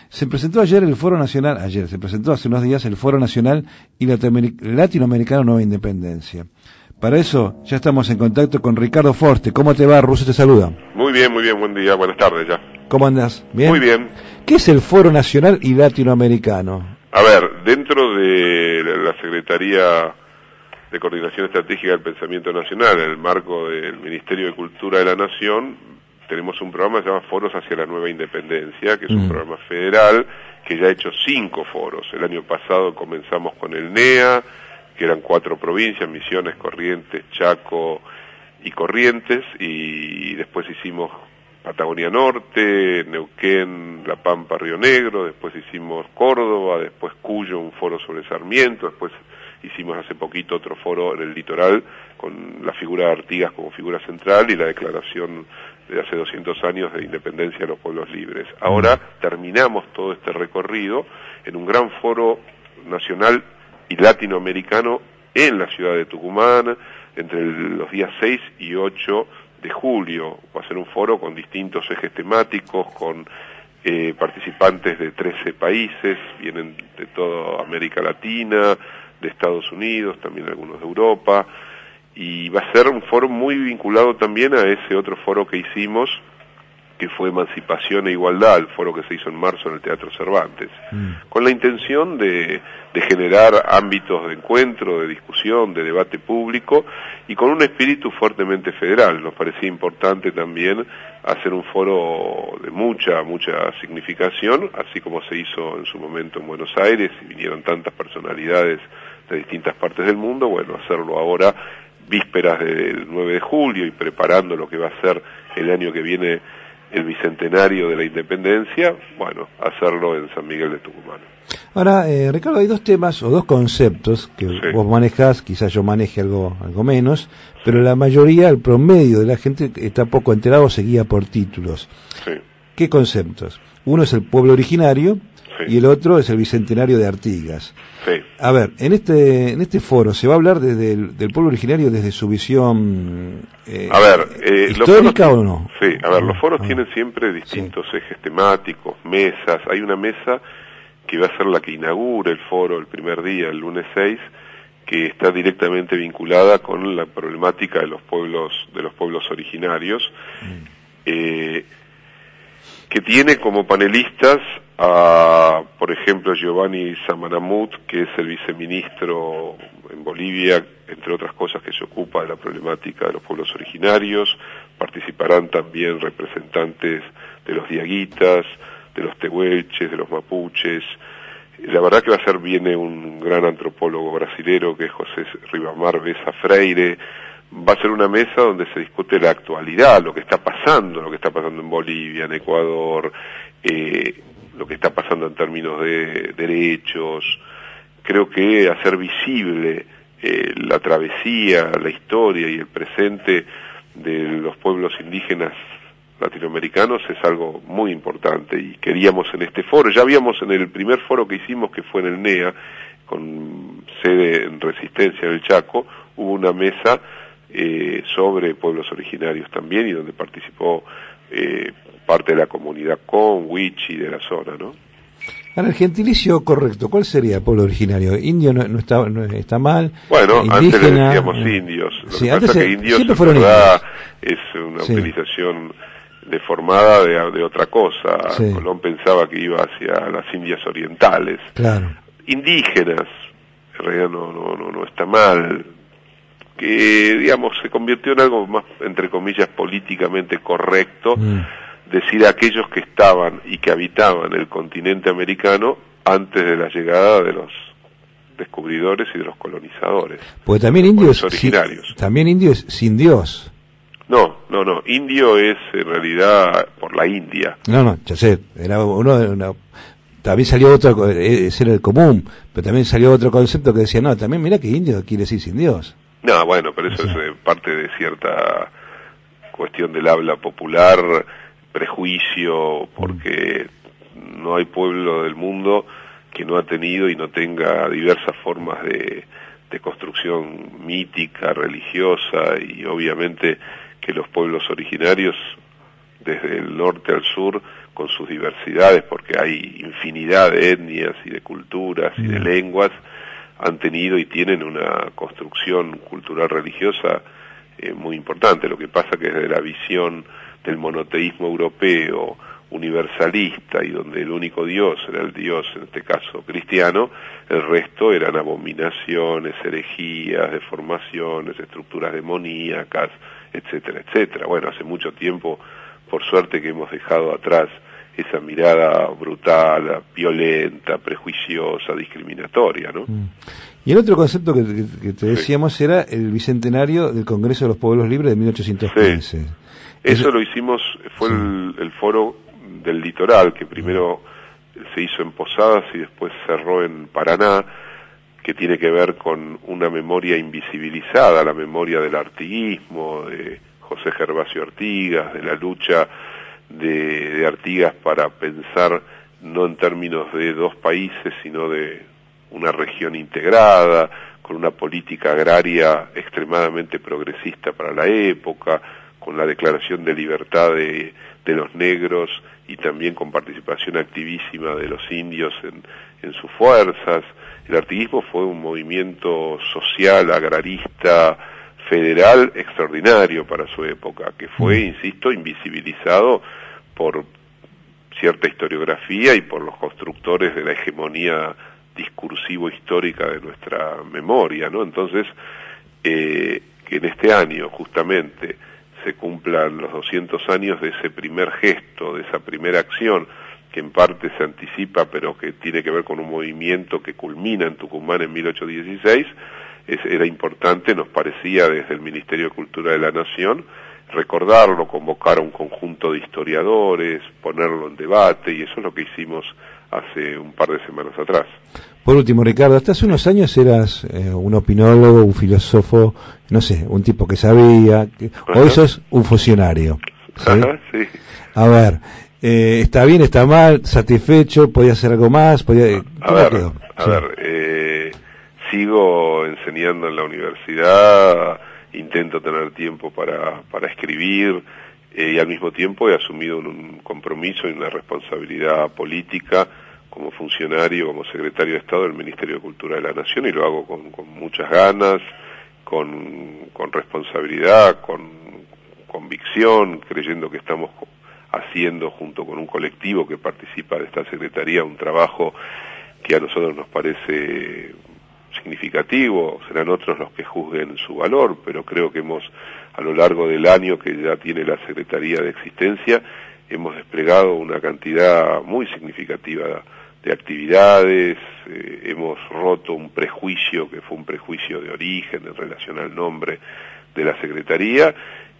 Se presentó ayer el Foro Nacional, se presentó hace unos días el Foro Nacional y Latinoamericano Nueva Independencia. Para eso ya estamos en contacto con Ricardo Forste. ¿Cómo te va? Russo te saluda. Muy bien, buen día, buenas tardes ya. ¿Cómo andás? ¿Bien? Muy bien. ¿Qué es el Foro Nacional y Latinoamericano? A ver, dentro de la Secretaría de Coordinación Estratégica del Pensamiento Nacional, en el marco del Ministerio de Cultura de la Nación, tenemos un programa que se llama Foros hacia la Nueva Independencia, que es un programa federal que ya ha hecho 5 foros. El año pasado comenzamos con el NEA, que eran 4 provincias, Misiones, Corrientes, Chaco y Corrientes, y después hicimos Patagonia Norte, Neuquén, La Pampa, Río Negro, después hicimos Córdoba, después Cuyo, un foro sobre Sarmiento, después hicimos hace poquito otro foro en el litoral con la figura de Artigas como figura central y la declaración de hace 200 años de independencia de los pueblos libres. Ahora terminamos todo este recorrido en un gran foro nacional y latinoamericano en la ciudad de Tucumán entre los días 6 y 8 de julio. Va a ser un foro con distintos ejes temáticos, con participantes de 13 países, vienen de toda América Latina, de Estados Unidos, también algunos de Europa, y va a ser un foro muy vinculado también a ese otro foro que hicimos, que fue Emancipación e Igualdad, el foro que se hizo en marzo en el Teatro Cervantes, con la intención de generar ámbitos de encuentro, de discusión, de debate público, y con un espíritu fuertemente federal. Nos parecía importante también hacer un foro de mucha significación, así como se hizo en su momento en Buenos Aires, y vinieron tantas personalidades de distintas partes del mundo, bueno, hacerlo ahora, vísperas del 9 de julio, y preparando lo que va a ser el año que viene el bicentenario de la independencia, bueno, hacerlo en San Miguel de Tucumán. Ahora, Ricardo, hay dos temas o dos conceptos que vos manejás, quizás yo maneje algo menos, pero la mayoría, el promedio de la gente está poco enterado o se guía por títulos. Sí. ¿Qué conceptos? Uno es el pueblo originario y el otro es el bicentenario de Artigas. Sí. A ver, en este foro se va a hablar del pueblo originario desde su visión histórica o no. Sí, a ver, los foros tienen siempre distintos ejes temáticos, mesas. Hay una mesa que va a ser la que inaugura el foro el primer día, el lunes 6, que está directamente vinculada con la problemática de los pueblos originarios, que tiene como panelistas a, por ejemplo, Giovanni Samanamut, que es el viceministro en Bolivia, entre otras cosas, que se ocupa de la problemática de los pueblos originarios. Participarán también representantes de los diaguitas, de los tehuelches, de los mapuches. La verdad que viene un gran antropólogo brasilero, que es José Ribamar Besa Freire. Va a ser una mesa donde se discute la actualidad, lo que está pasando en Bolivia, en Ecuador, lo que está pasando en términos de derechos. Creo que hacer visible la travesía, la historia y el presente de los pueblos indígenas latinoamericanos es algo muy importante, y queríamos en este foro, ya habíamos en el primer foro que hicimos, que fue en el NEA, con sede en Resistencia en el Chaco, hubo una mesa sobre pueblos originarios también, y donde participó parte de la comunidad con Wichi de la zona, ¿no? Ahora, el gentilicio correcto, ¿cuál sería pueblo originario? Indio no está mal. Bueno, indígena, antes le decíamos indios. Lo que pasa es que indios en verdad es una utilización deformada de otra cosa. Colón pensaba que iba hacia las Indias orientales. Claro. Indígenas, en realidad no está mal, que digamos se convirtió en algo más, entre comillas, políticamente correcto, decir aquellos que estaban y que habitaban el continente americano antes de la llegada de los descubridores y de los colonizadores. Porque también indios originarios. También indio es sin Dios. No, indio es en realidad por la India. No, ya sé, era también salió otro, ese era el común, pero también salió otro concepto que decía, no, también mira que indio quiere decir sin Dios. No, bueno, pero eso es parte de cierta cuestión del habla popular, prejuicio, porque no hay pueblo del mundo que no ha tenido y no tenga diversas formas de construcción mítica, religiosa, y obviamente que los pueblos originarios, desde el norte al sur, con sus diversidades, porque hay infinidad de etnias y de culturas y de lenguas, han tenido y tienen una construcción cultural religiosa muy importante. Lo que pasa que desde la visión del monoteísmo europeo, universalista, y donde el único Dios era el Dios, en este caso cristiano, el resto eran abominaciones, herejías, deformaciones, estructuras demoníacas, etcétera, etcétera. Bueno, hace mucho tiempo, por suerte, que hemos dejado atrás esa mirada brutal, violenta, prejuiciosa, discriminatoria, ¿no? Y el otro concepto que te decíamos era el bicentenario del Congreso de los Pueblos Libres de 1815. Sí. Eso lo hicimos, fue el foro del litoral, que primero se hizo en Posadas y después cerró en Paraná, que tiene que ver con una memoria invisibilizada, la memoria del artiguismo, de José Gervasio Artigas, de la lucha de Artigas para pensar no en términos de dos países, sino de una región integrada, con una política agraria extremadamente progresista para la época, con la declaración de libertad de los negros y también con participación activísima de los indios en sus fuerzas. El artiguismo fue un movimiento social, agrarista, federal extraordinario para su época, que fue, insisto, invisibilizado por cierta historiografía y por los constructores de la hegemonía discursivo-histórica de nuestra memoria, ¿no? Entonces, que en este año, justamente, se cumplan los 200 años de ese primer gesto, de esa primera acción, que en parte se anticipa, pero que tiene que ver con un movimiento que culmina en Tucumán en 1816, era importante, nos parecía, desde el Ministerio de Cultura de la Nación, recordarlo, convocar a un conjunto de historiadores, ponerlo en debate, y eso es lo que hicimos hace un par de semanas atrás. Por último, Ricardo, hasta hace unos años eras un opinólogo, un filósofo, no sé, un tipo que sabía, hoy sos un funcionario. ¿Sí? Ajá, sí. A ver, ¿está bien, está mal, satisfecho, podía hacer algo más? A ver, sigo enseñando en la universidad, intento tener tiempo para escribir, y al mismo tiempo he asumido un compromiso y una responsabilidad política como funcionario, como secretario de Estado del Ministerio de Cultura de la Nación, y lo hago con muchas ganas, con responsabilidad, con convicción, creyendo que estamos haciendo junto con un colectivo que participa de esta Secretaría un trabajo que a nosotros nos parece significativo. Serán otros los que juzguen su valor, pero creo que a lo largo del año que ya tiene la Secretaría de existencia, hemos desplegado una cantidad muy significativa de actividades, hemos roto un prejuicio que fue un prejuicio de origen en relación al nombre de la Secretaría,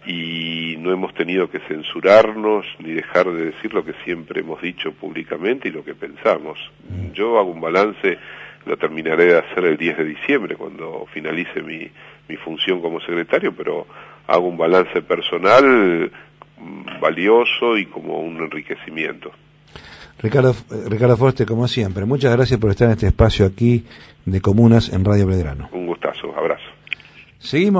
y no hemos tenido que censurarnos ni dejar de decir lo que siempre hemos dicho públicamente y lo que pensamos. Yo hago un balance, lo terminaré de hacer el 10 de diciembre cuando finalice mi función como secretario, pero hago un balance personal valioso y como un enriquecimiento. Ricardo Forte, como siempre, muchas gracias por estar en este espacio aquí de Comunas en Radio Belgrano. Un gustazo, abrazo. Seguimos.